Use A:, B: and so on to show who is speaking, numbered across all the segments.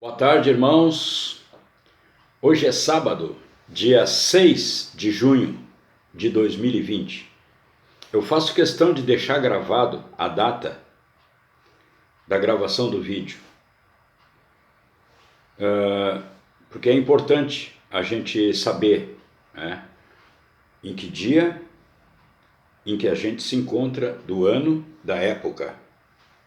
A: Boa tarde, irmãos. Hoje é sábado, dia 6 de junho de 2020. Eu faço questão de deixar gravado a data da gravação do vídeo, porque é importante a gente saber, né, em que dia em que a gente se encontra do ano, da época,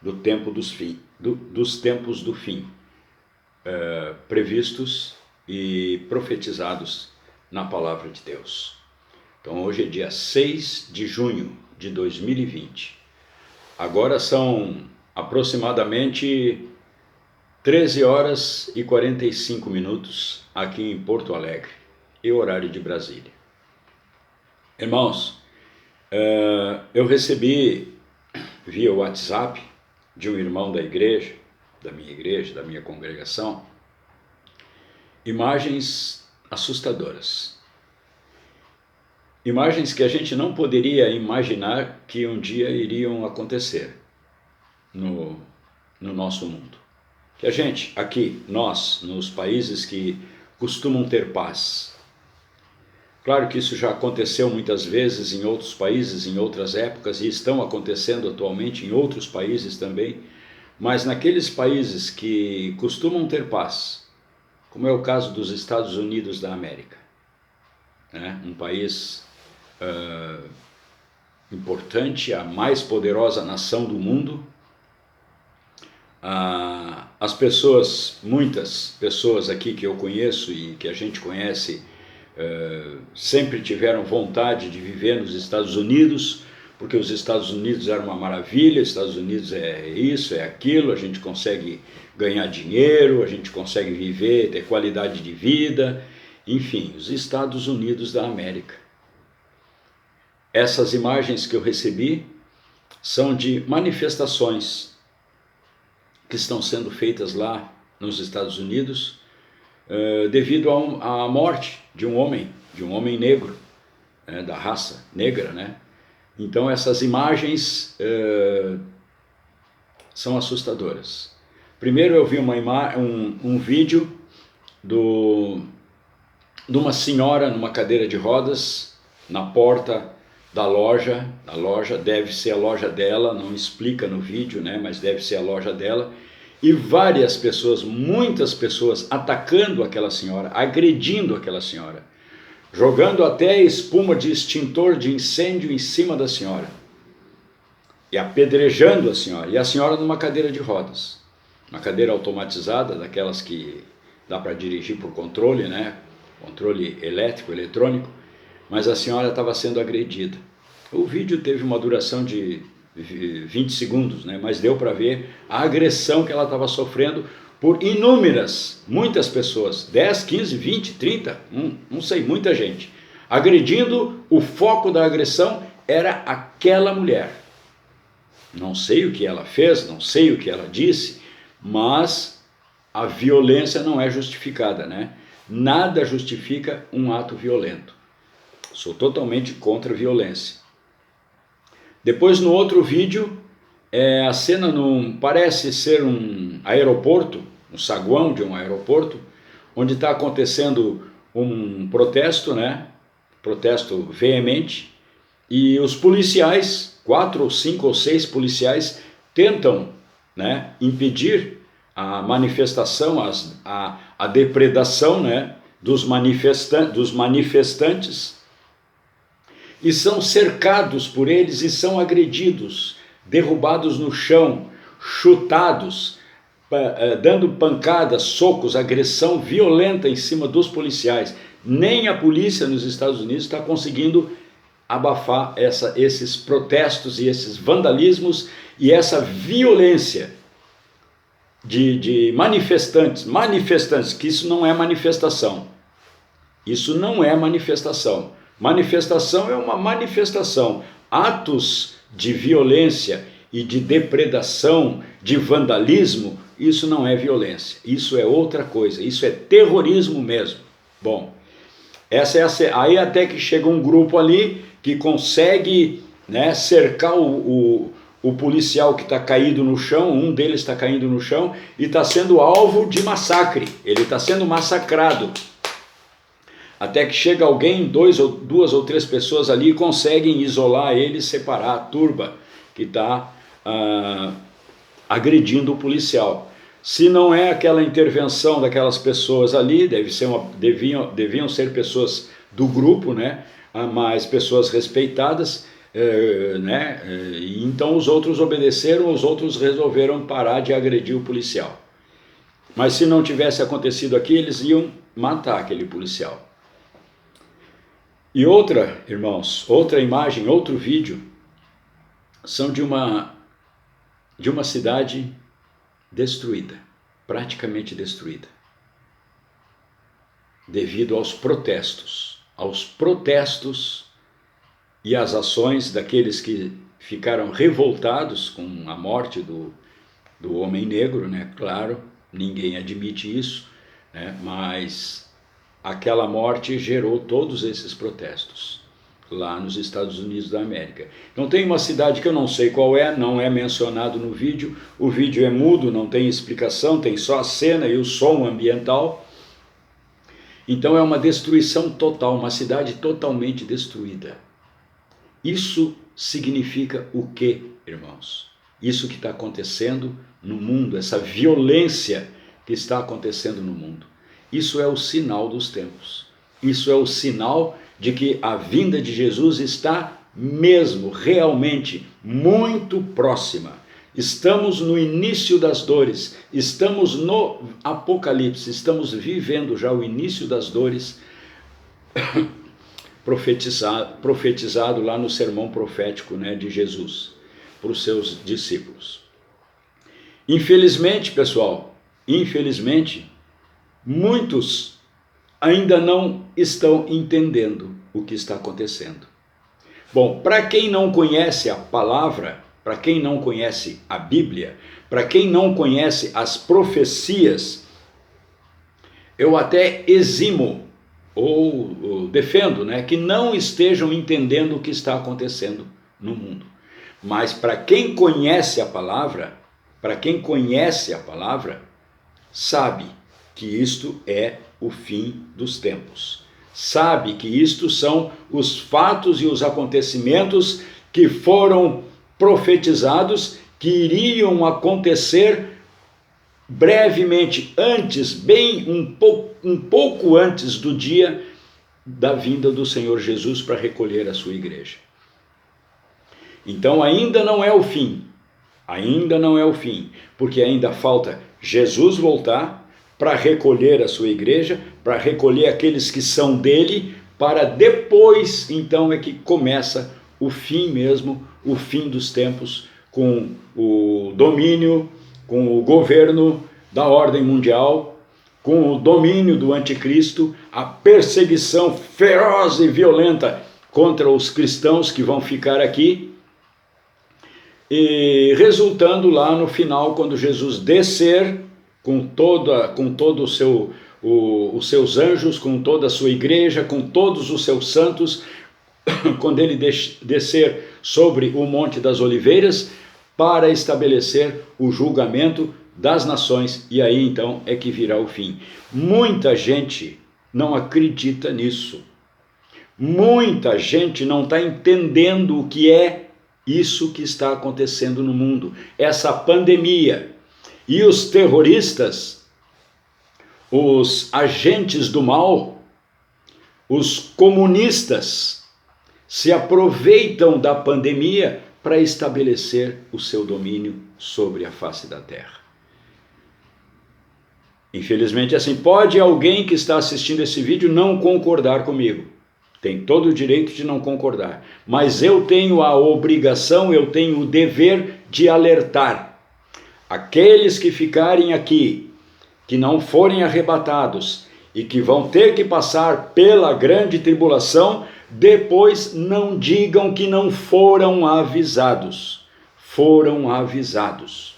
A: do tempo dos tempos do fim. Previstos e profetizados na palavra de Deus. Então hoje é dia 6 de junho de 2020. Agora são aproximadamente 13 horas e 45 minutos aqui em Porto Alegre, e horário de Brasília. Irmãos, eu recebi via WhatsApp de um irmão da igreja, da minha congregação, imagens assustadoras. Imagens que a gente não poderia imaginar que um dia iriam acontecer no nosso mundo. Que a gente, aqui, nós, nos países que costumam ter paz. Claro que isso já aconteceu muitas vezes em outros países, em outras épocas, e estão acontecendo atualmente em outros países também, mas naqueles países que costumam ter paz, como é o caso dos Estados Unidos da América, né? Um país importante, a mais poderosa nação do mundo. As pessoas, muitas pessoas aqui que eu conheço e que a gente conhece, sempre tiveram vontade de viver nos Estados Unidos, porque os Estados Unidos eram uma maravilha, os Estados Unidos é isso, é aquilo, a gente consegue ganhar dinheiro, a gente consegue viver, ter qualidade de vida, enfim, os Estados Unidos da América. Essas imagens que eu recebi são de manifestações que estão sendo feitas lá nos Estados Unidos devido à morte de um homem negro, da raça negra, né? Então essas imagens são assustadoras. Primeiro eu vi um vídeo de uma senhora numa cadeira de rodas na porta da loja, deve ser a loja dela, não explica no vídeo, né, mas deve ser a loja dela, e várias pessoas, muitas pessoas atacando aquela senhora, agredindo aquela senhora, jogando até espuma de extintor de incêndio em cima da senhora, e apedrejando a senhora, e a senhora numa cadeira de rodas, uma cadeira automatizada, daquelas que dá para dirigir por controle, né? Controle elétrico, eletrônico, mas a senhora estava sendo agredida. O vídeo teve uma duração de 20 segundos, né? Mas deu para ver a agressão que ela estava sofrendo por inúmeras, muitas pessoas, 10, 15, 20, 30, não sei, muita gente, agredindo. O foco da agressão era aquela mulher. Não sei o que ela fez, não sei o que ela disse, mas a violência não é justificada, né? Nada justifica um ato violento. Sou totalmente contra a violência. Depois, no outro vídeo, a cena parece ser um aeroporto, um saguão de um aeroporto, onde está acontecendo um protesto, né? Protesto veemente, e os policiais, 4 ou 5 ou 6 policiais, tentam, né, impedir a manifestação, a depredação, né, dos manifestantes, e são cercados por eles e são agredidos, derrubados no chão, chutados, dando pancadas, socos, agressão violenta em cima dos policiais. Nem a polícia nos Estados Unidos está conseguindo abafar esses protestos e esses vandalismos e essa violência de manifestantes, que isso não é manifestação. Isso não é manifestação. Manifestação é uma manifestação. Atos de violência e de depredação, de vandalismo, isso não é violência. Isso é outra coisa. Isso é terrorismo mesmo. Bom, essa é aí até que chega um grupo ali que consegue, né, cercar o o policial que está caído no chão, um deles está caindo no chão e está sendo alvo de massacre, ele está sendo massacrado. Até que chega alguém, duas ou três pessoas ali e conseguem isolar ele, separar a turba que está agredindo o policial. Se não é aquela intervenção daquelas pessoas ali, deviam ser pessoas do grupo, né? Mas pessoas respeitadas, né? E então os outros obedeceram, os outros resolveram parar de agredir o policial. Mas se não tivesse acontecido aqui, eles iam matar aquele policial. E outra, irmãos, outra imagem, outro vídeo, são de uma cidade destruída, praticamente destruída, devido aos protestos e às ações daqueles que ficaram revoltados com a morte do homem negro, né? Claro, ninguém admite isso, né? Mas aquela morte gerou todos esses protestos lá nos Estados Unidos da América. Então tem uma cidade que eu não sei qual é, não é mencionado no vídeo, o vídeo é mudo, não tem explicação, tem só a cena e o som ambiental. Então é uma destruição total, uma cidade totalmente destruída. Isso significa o quê, irmãos? Isso que está acontecendo no mundo, essa violência que está acontecendo no mundo. Isso é o sinal dos tempos. Isso é o sinal de que a vinda de Jesus está mesmo, realmente, muito próxima. Estamos no início das dores, estamos no Apocalipse, estamos vivendo já o início das dores profetizado lá no sermão profético, né, de Jesus para os seus discípulos. Infelizmente, pessoal, muitos ainda não estão entendendo o que está acontecendo. Bom, para quem não conhece a palavra, para quem não conhece a Bíblia, para quem não conhece as profecias, eu até eximo ou defendo, né, que não estejam entendendo o que está acontecendo no mundo. Mas para quem conhece a palavra, sabe que isto é o fim dos tempos. Sabe que isto são os fatos e os acontecimentos que foram profetizados, que iriam acontecer brevemente antes, bem um pouco antes do dia da vinda do Senhor Jesus para recolher a sua igreja. Então ainda não é o fim, porque ainda falta Jesus voltar para recolher a sua igreja, para recolher aqueles que são dele, para depois, então, é que começa o fim mesmo, o fim dos tempos, com o domínio, com o governo da ordem mundial, com o domínio do anticristo, a perseguição feroz e violenta contra os cristãos que vão ficar aqui, e resultando lá no final, quando Jesus descer com todo os seus anjos, com toda a sua igreja, com todos os seus santos, quando ele descer sobre o Monte das Oliveiras, para estabelecer o julgamento das nações, e aí então é que virá o fim. Muita gente não acredita nisso. Muita gente não está entendendo o que é isso que está acontecendo no mundo, essa pandemia. E os terroristas, os agentes do mal, os comunistas, se aproveitam da pandemia para estabelecer o seu domínio sobre a face da terra. Infelizmente, assim, pode alguém que está assistindo esse vídeo não concordar comigo. Tem todo o direito de não concordar. Mas eu tenho a obrigação, eu tenho o dever de alertar aqueles que ficarem aqui, que não forem arrebatados e que vão ter que passar pela grande tribulação, depois não digam que não foram avisados. Foram avisados.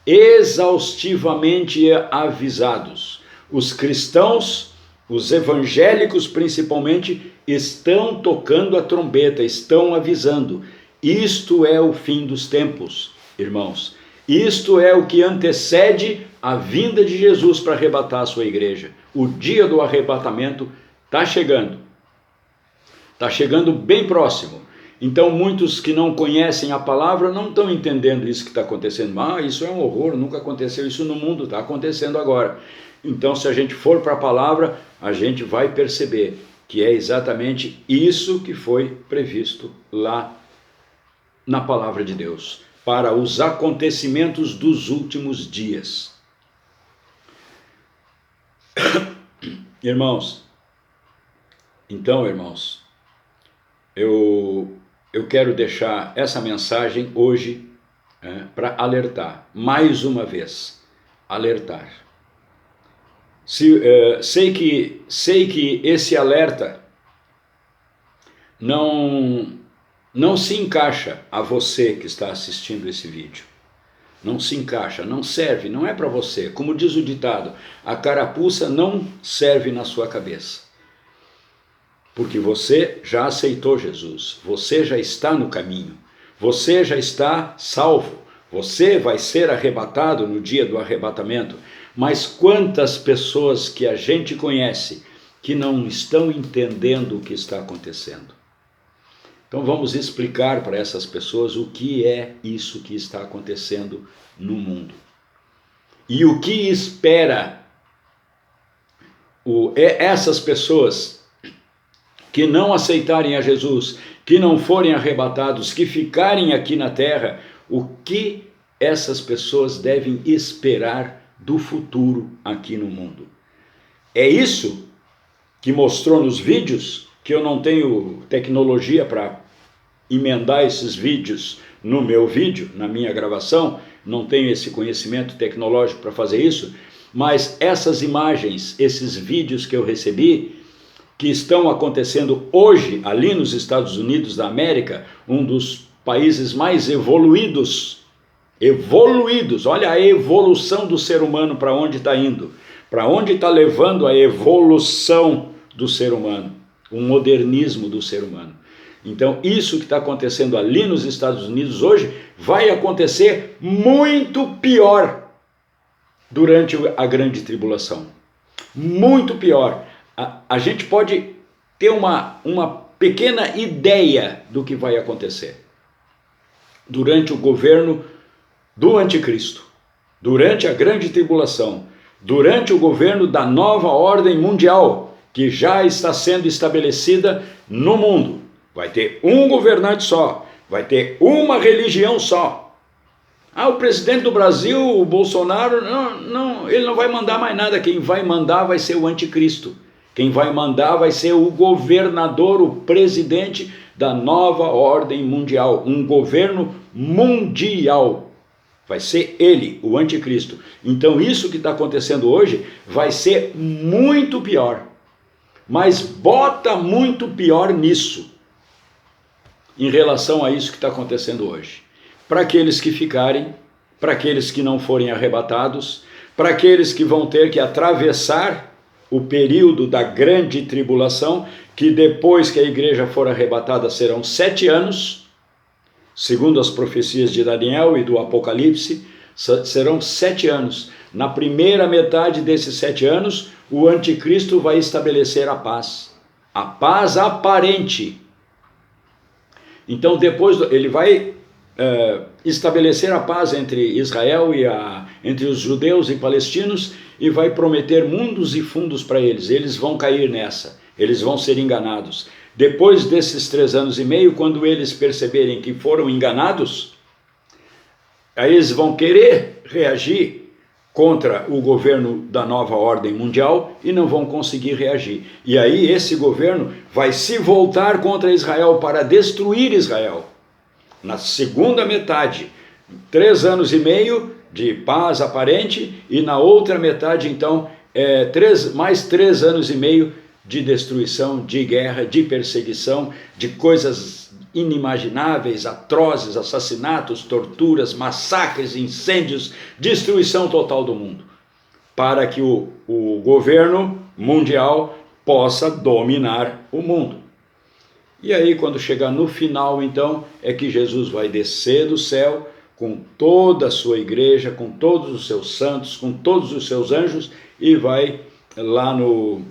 A: Exaustivamente avisados. Os cristãos, os evangélicos principalmente, estão tocando a trombeta, estão avisando. Isto é o fim dos tempos, irmãos. Isto é o que antecede a vinda de Jesus para arrebatar a sua igreja. O dia do arrebatamento está chegando. Está chegando bem próximo. Então muitos que não conhecem a palavra não estão entendendo isso que está acontecendo. Ah, isso é um horror, nunca aconteceu isso no mundo, está acontecendo agora. Então se a gente for para a palavra, a gente vai perceber que é exatamente isso que foi previsto lá na palavra de Deus, para os acontecimentos dos últimos dias. Irmãos, então, irmãos, eu quero deixar essa mensagem hoje para alertar, mais uma vez, alertar. Sei que esse alerta não se encaixa a você que está assistindo esse vídeo. Não se encaixa, não serve, não é para você. Como diz o ditado, a carapuça não serve na sua cabeça. Porque você já aceitou Jesus, você já está no caminho, você já está salvo, você vai ser arrebatado no dia do arrebatamento. Mas quantas pessoas que a gente conhece que não estão entendendo o que está acontecendo? Então vamos explicar para essas pessoas o que é isso que está acontecendo no mundo. E o que espera essas pessoas que não aceitarem a Jesus, que não forem arrebatados, que ficarem aqui na terra, o que essas pessoas devem esperar do futuro aqui no mundo. É isso que mostrou nos vídeos, que eu não tenho tecnologia para emendar esses vídeos no meu vídeo, na minha gravação, não tenho esse conhecimento tecnológico para fazer isso, mas essas imagens, esses vídeos que eu recebi, que estão acontecendo hoje ali nos Estados Unidos da América, um dos países mais evoluídos, olha a evolução do ser humano, para onde está indo, para onde está levando a evolução do ser humano, o modernismo do ser humano. Então isso que está acontecendo ali nos Estados Unidos hoje vai acontecer muito pior durante a grande tribulação. Muito pior. A gente pode ter uma pequena ideia do que vai acontecer durante o governo do anticristo, durante a grande tribulação, durante o governo da nova ordem mundial, que já está sendo estabelecida no mundo. Vai ter um governante só, vai ter uma religião só. Ah, o presidente do Brasil, o Bolsonaro, não, ele não vai mandar mais nada. Quem vai mandar vai ser o anticristo. Quem vai mandar vai ser o governador, o presidente da nova ordem mundial. Um governo mundial. Vai ser ele, o anticristo. Então isso que está acontecendo hoje vai ser muito pior. Mas bota muito pior nisso, em relação a isso que está acontecendo hoje. Para aqueles que ficarem, para aqueles que não forem arrebatados, para aqueles que vão ter que atravessar o período da grande tribulação, que depois que a igreja for arrebatada serão 7 anos, segundo as profecias de Daniel e do Apocalipse, serão 7 anos. Na primeira metade desses 7 anos, o anticristo vai estabelecer a paz aparente. Então depois ele vai estabelecer a paz entre Israel e entre os judeus e palestinos, e vai prometer mundos e fundos para eles. Eles vão cair nessa, eles vão ser enganados. Depois desses 3 anos e meio, quando eles perceberem que foram enganados, aí eles vão querer reagir contra o governo da nova ordem mundial e não vão conseguir reagir. E aí esse governo vai se voltar contra Israel para destruir Israel. Na segunda metade, 3 anos e meio de paz aparente, e na outra metade, então, mais 3 anos e meio de destruição, de guerra, de perseguição, de coisas inimagináveis, atrozes, assassinatos, torturas, massacres, incêndios, destruição total do mundo, para que o governo mundial possa dominar o mundo. E aí, quando chegar no final, então, é que Jesus vai descer do céu com toda a sua igreja, com todos os seus santos, com todos os seus anjos, e vai lá no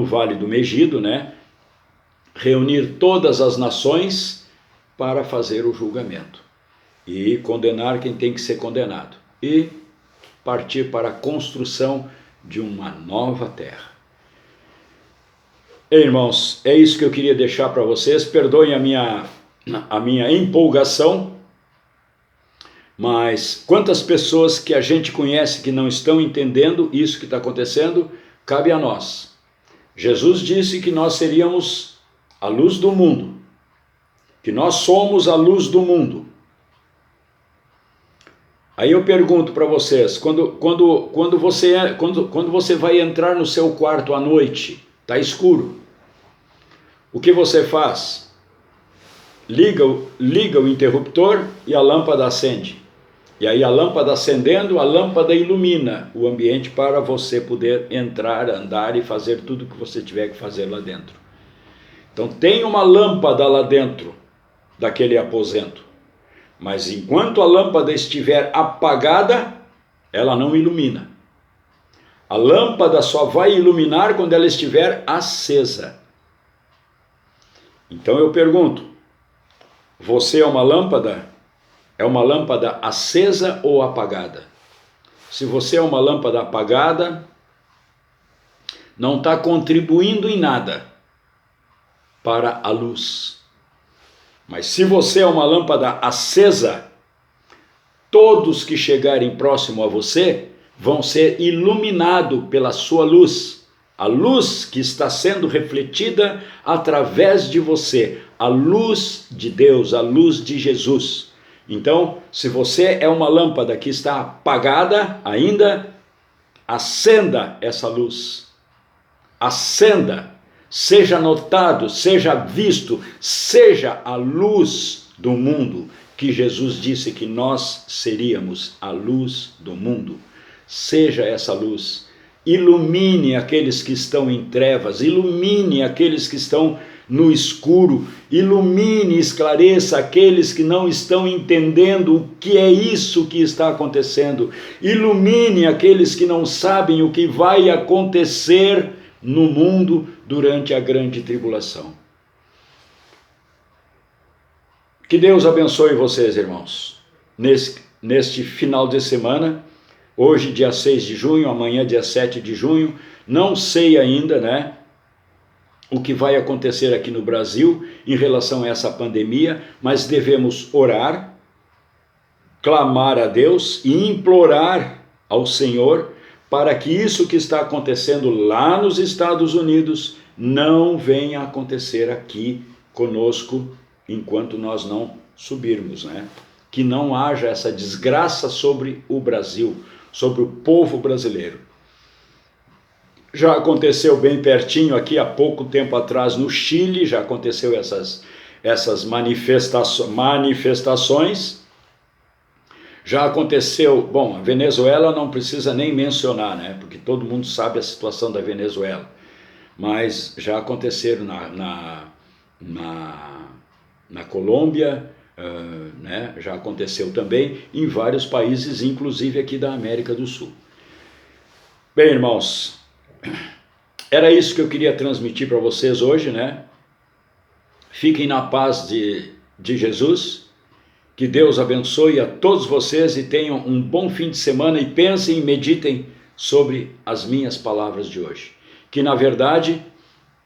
A: Vale do Megido, né, reunir todas as nações para fazer o julgamento e condenar quem tem que ser condenado e partir para a construção de uma nova terra. Irmãos, é isso que eu queria deixar para vocês. Perdoem a minha empolgação, mas quantas pessoas que a gente conhece que não estão entendendo isso que está acontecendo, cabe a nós. Jesus disse que nós seríamos a luz do mundo, que nós somos a luz do mundo. Aí eu pergunto para vocês, quando você vai entrar no seu quarto à noite, está escuro, o que você faz? Liga o interruptor e a lâmpada acende. E aí a lâmpada acendendo, a lâmpada ilumina o ambiente para você poder entrar, andar e fazer tudo o que você tiver que fazer lá dentro. Então tem uma lâmpada lá dentro daquele aposento. Mas enquanto a lâmpada estiver apagada, ela não ilumina. A lâmpada só vai iluminar quando ela estiver acesa. Então eu pergunto, você é uma lâmpada? É uma lâmpada acesa ou apagada? Se você é uma lâmpada apagada, não está contribuindo em nada para a luz. Mas se você é uma lâmpada acesa, todos que chegarem próximo a você vão ser iluminados pela sua luz. A luz que está sendo refletida através de você. A luz de Deus, a luz de Jesus. Então, se você é uma lâmpada que está apagada ainda, acenda essa luz. Acenda. Seja notado, seja visto, seja a luz do mundo, que Jesus disse que nós seríamos a luz do mundo. Seja essa luz, ilumine aqueles que estão em trevas, ilumine aqueles que estão no escuro, ilumine, esclareça aqueles que não estão entendendo o que é isso que está acontecendo, ilumine aqueles que não sabem o que vai acontecer no mundo durante a grande tribulação. Que Deus abençoe vocês, irmãos, neste final de semana, hoje dia 6 de junho, amanhã dia 7 de junho, não sei ainda, né, o que vai acontecer aqui no Brasil em relação a essa pandemia, mas devemos orar, clamar a Deus e implorar ao Senhor para que isso que está acontecendo lá nos Estados Unidos não venha a acontecer aqui conosco enquanto nós não subirmos, né? Que não haja essa desgraça sobre o Brasil, sobre o povo brasileiro. Já aconteceu bem pertinho aqui há pouco tempo atrás no Chile, já aconteceu essas manifestações. Já aconteceu, bom, a Venezuela não precisa nem mencionar, né? Porque todo mundo sabe a situação da Venezuela. Mas já aconteceram na Colômbia, né? Já aconteceu também em vários países, inclusive aqui da América do Sul. Bem, irmãos, era isso que eu queria transmitir para vocês hoje, né? Fiquem na paz de Jesus. Que Deus abençoe a todos vocês e tenham um bom fim de semana e pensem e meditem sobre as minhas palavras de hoje. Que na verdade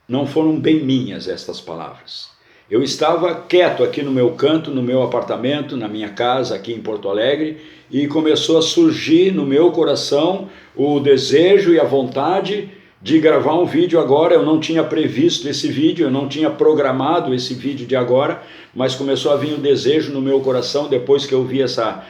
A: não foram bem minhas estas palavras. Eu estava quieto aqui no meu canto, no meu apartamento, na minha casa aqui em Porto Alegre e começou a surgir no meu coração o desejo e a vontade de gravar um vídeo agora. Eu não tinha previsto esse vídeo, eu não tinha programado esse vídeo de agora, mas começou a vir o desejo no meu coração depois que eu vi essa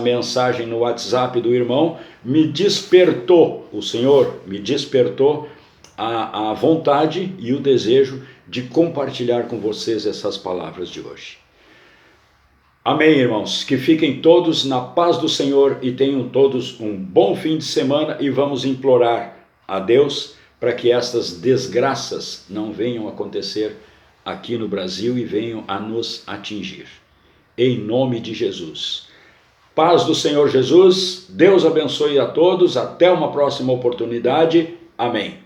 A: mensagem no WhatsApp do irmão. Me despertou, o Senhor me despertou a vontade e o desejo de compartilhar com vocês essas palavras de hoje. Amém, irmãos? Que fiquem todos na paz do Senhor e tenham todos um bom fim de semana e vamos implorar a Deus para que estas desgraças não venham acontecer aqui no Brasil e venham a nos atingir. Em nome de Jesus. Paz do Senhor Jesus, Deus abençoe a todos, até uma próxima oportunidade. Amém.